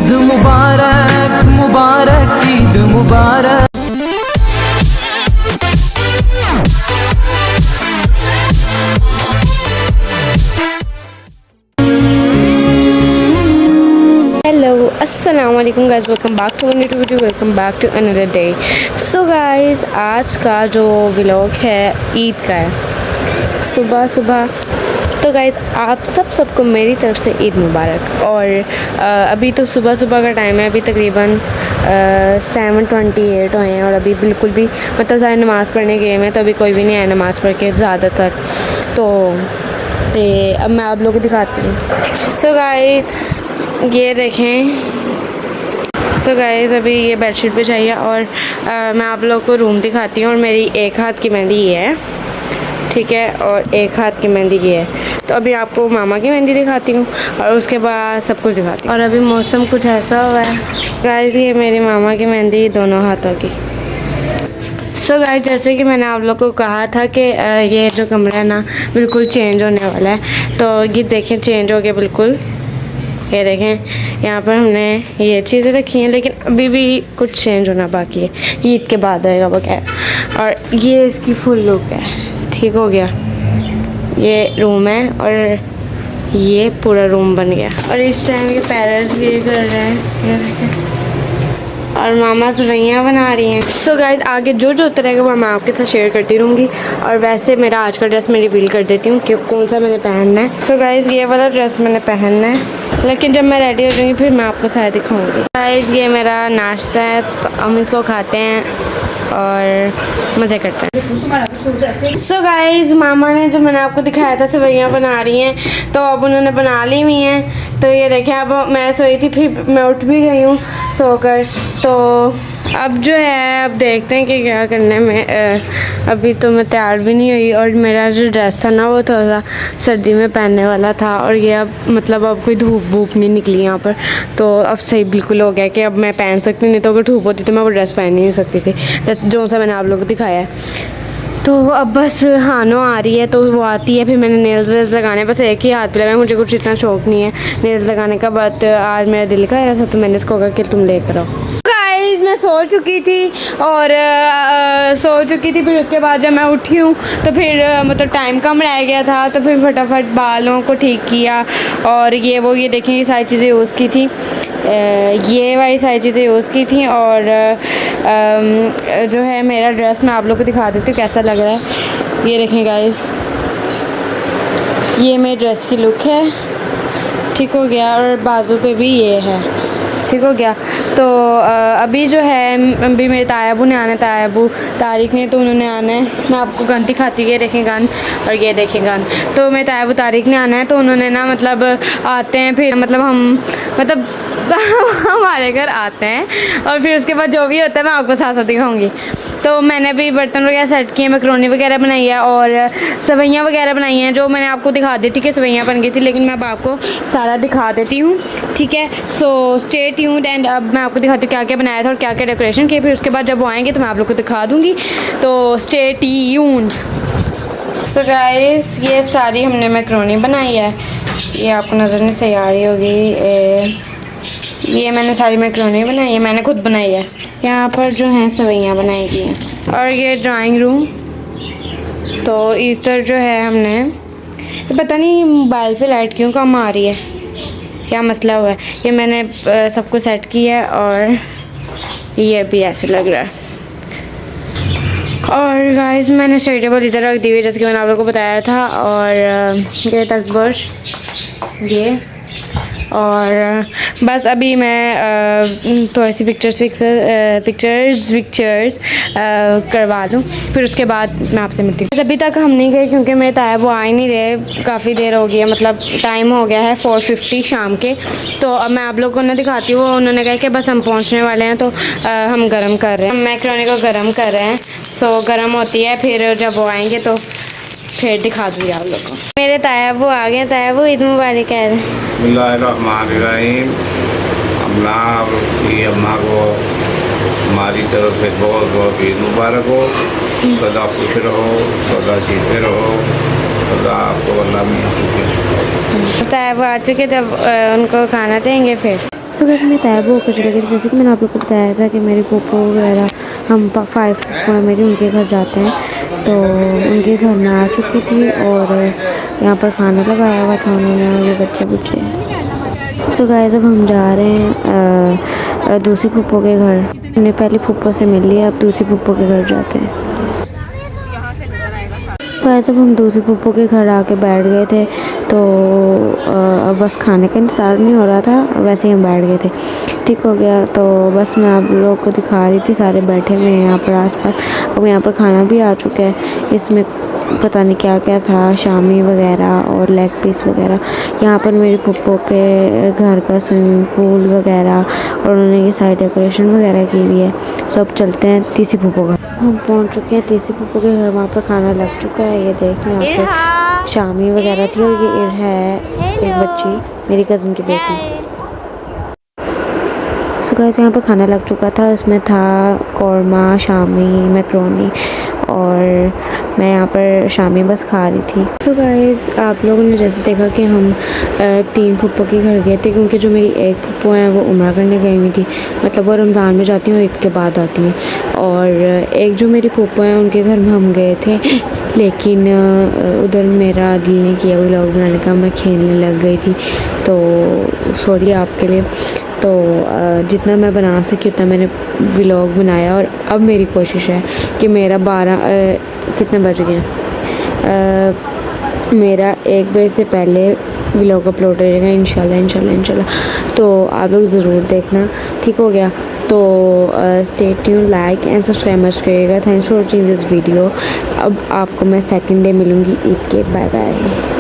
ईद मुबारक मुबारक ईद मुबारक। हेलो अस्सलाम वालेकुम guys, welcome back to new video, welcome back to another day. So guys, आज का जो व्लॉग है ईद का है, सुबह सुबह। तो गाइस, आप सबको मेरी तरफ से ईद मुबारक। और अभी तो सुबह सुबह का टाइम है, अभी तकरीबन 7:28 हुए हैं और अभी बिल्कुल भी मतलब सारे नमाज़ पढ़ने गए हैं, तो अभी कोई भी नहीं आया नमाज़ पढ़ के ज़्यादातर। तो अब मैं आप लोगों को दिखाती हूँ। सो गाइस, ये देखें। सो गाइस, अभी ये बेडशीट बिछाई है और मैं आप लोगों को रूम दिखाती हूँ। और मेरी एक हाथ की मेहंदी ये है, ठीक है, और एक हाथ की मेहंदी ये है। तो अभी आपको मामा की मेहंदी दिखाती हूँ और उसके बाद सब कुछ दिखाती हूँ। और अभी मौसम कुछ ऐसा हुआ है गाइस, ये मेरी मामा की मेहंदी दोनों हाथों की। सो गाइस, जैसे कि मैंने आप लोग को कहा था कि ये जो कमरा है ना बिल्कुल चेंज होने वाला है। तो ये देखें, चेंज हो गया बिल्कुल। ये देखें, यहाँ पर हमने ये चीज़ें रखी हैं, लेकिन अभी भी कुछ चेंज होना बाकी है, ईद के बाद आएगा बगैर। और ये इसकी फुल लुक है, ठीक हो गया। ये रूम है और ये पूरा रूम बन गया। और इस टाइम ये पेरेंट्स ये कर रहे हैं, ये देखें, और मामा सुरैयाँ बना रही हैं। सो गाइस, आगे जो होता रहेगा वो मैं आपके साथ शेयर करती रहूँगी। और वैसे मेरा आज का ड्रेस मैं रिवील कर देती हूँ कि कौन सा मैंने पहनना है। सो गाइस, ये वाला ड्रेस मैंने पहनना है, लेकिन जब मैं रेडी हो जाऊँगी फिर मैं आपको सारा दिखाऊँगी। गाइस, ये मेरा नाश्ता है, तो हम इसको खाते हैं और मज़े करते हैं। सो गाइस, मामा ने जो मैंने आपको दिखाया था सेवइयाँ बना रही हैं, तो अब उन्होंने बना ली हुई हैं। तो ये देखें, अब मैं सोई थी, फिर मैं उठ भी गई हूँ सोकर। तो अब जो है, अब देखते हैं कि क्या करने में। अभी तो मैं तैयार भी नहीं हुई और मेरा जो ड्रेस था ना वो थोड़ा सा सर्दी में पहनने वाला था। और ये अब मतलब अब कोई धूप वूप नहीं निकली यहाँ पर, तो अब सही बिल्कुल हो गया कि अब मैं पहन सकती, नहीं तो अगर धूप होती तो मैं वो ड्रेस पहन ही नहीं सकती थी, जो सा मैंने आप लोगों को दिखाया है। तो अब बस हानो आ रही है, तो वो आती है, फिर मैंने नेल्स वेल्स लगाने, बस एक ही हाथ पे लगाए, मुझे कुछ इतना शौक नहीं है नेल्स लगाने का। बट आज मेरा दिल कर रहा था तो मैंने इसको कहा कि तुम लेकर आओ। गाइस, मैं सो चुकी थी और फिर उसके बाद जब मैं उठी हूँ तो फिर मतलब टाइम कम रह गया था, तो फिर फटाफट बालों को ठीक किया। और ये देखें, ये सारी चीज़ें यूज़ की थी, ये वाली सारी चीज़ें यूज़ की थी। और जो है मेरा ड्रेस मैं आप लोग को दिखा देती हूँ कैसा लग रहा है। ये देखें गाइस, ये मेरे ड्रेस की लुक है, ठीक हो गया। और बाजू पे भी ये है, ठीक हो गया। तो अभी जो है, अभी मेरे तायाबू ने आना है, तायाबू तारिक ने, तो उन्होंने आना है। मैं आपको गन दिखाती हूँ, ये देखें गन, और ये देखें गन। तो मेरे तायाबू तारिक ने आना है, तो उन्होंने ना मतलब आते हैं, फिर मतलब हम मतलब हमारे घर आते हैं और फिर उसके बाद जो भी होता है मैं आपको साथ साथ दिखाऊँगी। तो मैंने भी बर्तन वगैरह सेट किए, मैकरोनी वगैरह बनाई है और सेवइयाँ वगैरह बनाई हैं, जो मैंने आपको दिखा दी थी कि सेवइयाँ बन गई थी, लेकिन मैं अब आपको सारा दिखा देती हूँ, ठीक है। So stay tuned. एंड अब मैं आपको दिखाती हूँ क्या क्या बनाया था और क्या क्या डेकोरेशन की। फिर उसके बाद जब वो आएंगे तो मैं आप लोग को दिखा दूँगी, तो स्टे ट्यून्ड। सो गाइस, ये सारी हमने मैकरोनी बनाई है, ये आपको नज़र नहीं सही आ रही होगी। ये मैंने सारी मैकरोनी बनाई है, मैंने खुद बनाई है। यहाँ पर जो है सेवइयाँ बनाई गई हैं। और ये ड्राइंग रूम, तो इधर जो है हमने, पता नहीं मोबाइल पे लाइट क्यों कम आ रही है, क्या मसला हुआ है। ये मैंने सब कुछ सेट किया है और ये भी ऐसे लग रहा है। और गाइस, मैंने स्टडी टेबल इधर रख दी हुई जैसे कि मैंने आप लोगों को बताया था। और ये तकबर, ये, और बस अभी मैं थोड़ी सी पिक्चर्स करवा लूँ, फिर उसके बाद मैं आपसे मिलती हूँ। अभी तक हम नहीं गए क्योंकि मेरे ताया वो आ ही नहीं रहे, काफ़ी देर हो गई है, मतलब टाइम हो गया है 4:50 शाम के। तो अब मैं आप लोगों को ना दिखाती हूँ, उन्होंने कहा कि बस हम पहुँचने वाले हैं, तो हम गर्म कर रहे हैं, मैकरोनी को गर्म कर रहे हैं। सो गर्म होती है, फिर जब वो आएंगे तो फिर दिखा दूँगी आप लोग को। मेरे ताया वो आ गए, ताया वो ईद मुबारक कह रहे हैं। बिस्मिल्लाहिर्रहमानिर्रहीम। अम्मा को हमारी तरफ से बहुत बहुत ईद मुबारक हो। सदा खुश रहो, सदा जीते रहो, सदा आपको अल्लाह मियां खुश रहो। पता है वो आ चुके, जब उनको खाना देंगे फिर। सो वैसे मैं तैयार होकर चले गए थे। जैसे कि मैंने आप लोग को बताया था कि मेरे फूफो वगैरह हम 5 फूफो हैं मेरी, उनके घर जाते हैं। तो उनके घर में आ चुकी थी और यहाँ पर खाना लगाया हुआ था उन्होंने और ये बच्चे। सो गाइस अब हम जा रहे हैं दूसरी फूफो के घर। हमने पहली फूफो से मिल लिया, अब दूसरी फूफो के घर जाते हैं। वैसे हम दूसरी फूफो के घर आके बैठ गए थे, तो अब बस खाने का इंतज़ार नहीं हो रहा था, वैसे ही हम बैठ गए थे। ठीक हो गया, तो बस मैं आप लोगों को दिखा रही थी, सारे बैठे हुए हैं यहाँ पर आसपास। अब यहाँ पर खाना भी आ चुका है, इसमें पता नहीं क्या क्या था, शामी वगैरह और लेग पीस वगैरह। यहाँ पर मेरी फूफो के घर का स्विमिंग पूल वगैरह और उन्होंने ये सारी डेकोरेशन वगैरह की हुई है। सब चलते हैं तीसरी फूफो का। हम पहुँच चुके हैं तीसरी फूफो के घर, वहाँ पर खाना लग चुका है। ये देख लें, यहाँ पर शामी वगैरह थी और ये इर है एक बच्ची, मेरी कज़न की बेटी। सो गाइस यहाँ पर खाना लग चुका था, इसमें था कौरमा, शामी, मैक्रोनी और मैं यहाँ पर शामी बस खा रही थी। सो गाइस आप लोगों ने जैसे देखा कि हम 3 फूफो के घर गए थे, क्योंकि जो मेरी एक फूफो हैं वो उम्रा करने गई हुई थी, मतलब वो रमज़ान में जाती हैं और ईद के बाद आती हैं। और एक जो मेरी फूफो हैं उनके घर में हम गए थे, लेकिन उधर मेरा दिल नहीं किया व्लॉग बनाने का, मैं खेलने लग गई थी, तो सॉरी आपके लिए। तो जितना मैं बना सकी उतना मैंने व्लॉग बनाया और अब मेरी कोशिश है कि मेरा 12 कितने बज गए मेरा 1 बजे से पहले व्लॉग अपलोड रहेगा इंशाल्लाह। तो आप लोग ज़रूर देखना, ठीक हो गया। तो stay tuned, like and subscribe must करिएगा। Thanks for watching this video. अब आपको मैं सेकंड डे मिलूँगी ईद के। Bye bye.